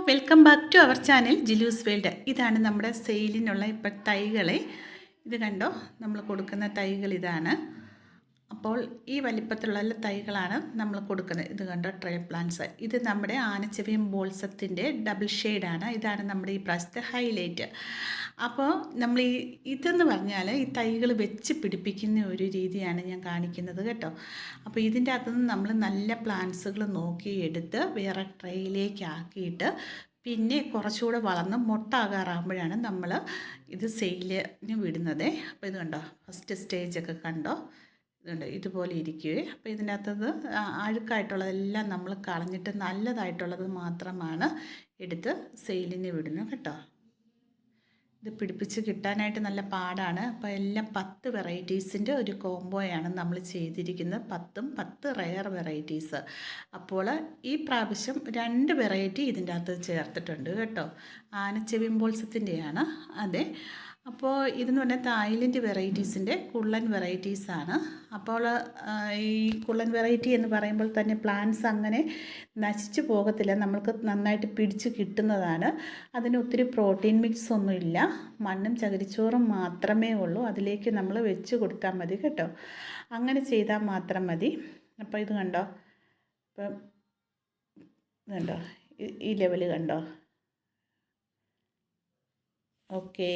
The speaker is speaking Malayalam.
Welcome back to our channel Jilu's world. ഇതാണ് നമ്മുടെ സെയിലിനുള്ള ഇപ്പോൾ തൈകൾ. ഇത് കണ്ടോ, നമ്മൾ കൊടുക്കുന്ന തൈകൾ ഇതാണ്. അപ്പോൾ ഈ വലിപ്പത്തിലുള്ള തൈകളാണ് നമ്മൾ കൊടുക്കുന്നത്. ഇത് കണ്ടോ, ട്രേ പ്ലാന്റ്സ്. ഇത് നമ്മുടെ ആനച്ചെവിയൻ ബോൾസത്തിൻ്റെ ഡബിൾ ഷെയ്ഡാണ്. ഇതാണ് നമ്മുടെ ഈ പ്രാവശ്യത്തെ ഹൈലൈറ്റ്. അപ്പോൾ നമ്മൾ ഇതെന്ന് പറഞ്ഞാൽ ഈ തൈകൾ വെച്ച് പിടിപ്പിക്കുന്ന ഒരു രീതിയാണ് ഞാൻ കാണിക്കുന്നത് കേട്ടോ. അപ്പോൾ ഇതിൻ്റെ അകത്തുനിന്ന് നമ്മൾ നല്ല പ്ലാന്റ്സുകൾ നോക്കി എടുത്ത് വേറെ ട്രേയിലേക്ക് ആക്കിയിട്ട് പിന്നെ കുറച്ചുകൂടെ വളർന്ന് മൊട്ടാകാറാകുമ്പോഴാണ് നമ്മൾ ഇത് സെയിലിന് വിടുന്നത്. അപ്പോൾ ഇത് കണ്ടോ, ഫസ്റ്റ് സ്റ്റേജൊക്കെ കണ്ടോ, ഇതുണ്ട് ഇതുപോലെ ഇരിക്കുകയെ. അപ്പോൾ ഇതിൻ്റെ അകത്തത് അഴുക്കായിട്ടുള്ളതെല്ലാം നമ്മൾ കളഞ്ഞിട്ട് നല്ലതായിട്ടുള്ളത് മാത്രമാണ് എടുത്ത് സെയിലിന് വിടുന്നത് കേട്ടോ. ഇത് പിടിപ്പിച്ച് കിട്ടാനായിട്ട് നല്ല പാടാണ്. അപ്പോൾ എല്ലാം 10 വെറൈറ്റീസിൻ്റെ ഒരു കോംബോയാണ് നമ്മൾ ചെയ്തിരിക്കുന്നത്. 10 റെയർ വെറൈറ്റീസ്. അപ്പോൾ ഈ പ്രാവശ്യം 2 വെറൈറ്റി ഇതിൻ്റെ അകത്ത് ചേർത്തിട്ടുണ്ട് കേട്ടോ. ആനച്ചെവിയൻ ബോൾസത്തിൻ്റെയാണ്. അതെ, അപ്പോൾ ഇതെന്ന് പറഞ്ഞാൽ തായ്ലൻഡ് വെറൈറ്റീസിൻ്റെ കുള്ളൻ വെറൈറ്റീസാണ്. അപ്പോൾ ഈ കുള്ളൻ വെറൈറ്റി എന്ന് പറയുമ്പോൾ തന്നെ പ്ലാന്റ്സ് അങ്ങനെ നശിച്ചു പോകത്തില്ല, നമ്മൾക്ക് നന്നായിട്ട് പിടിച്ച് കിട്ടുന്നതാണ്. അതിന് ഒത്തിരി പ്രോട്ടീൻ മിക്സ് ഒന്നുമില്ല, മണ്ണും ചകിരിച്ചോറും മാത്രമേ ഉള്ളൂ. അതിലേക്ക് നമ്മൾ വെച്ച് കൊടുത്താൽ മതി കേട്ടോ. അങ്ങനെ ചെയ്താൽ മാത്രം മതി. അപ്പോൾ ഇത് കണ്ടോ, ഇപ്പം കണ്ടോ, ഈ ലെവൽ കണ്ടോ. ഓക്കേ.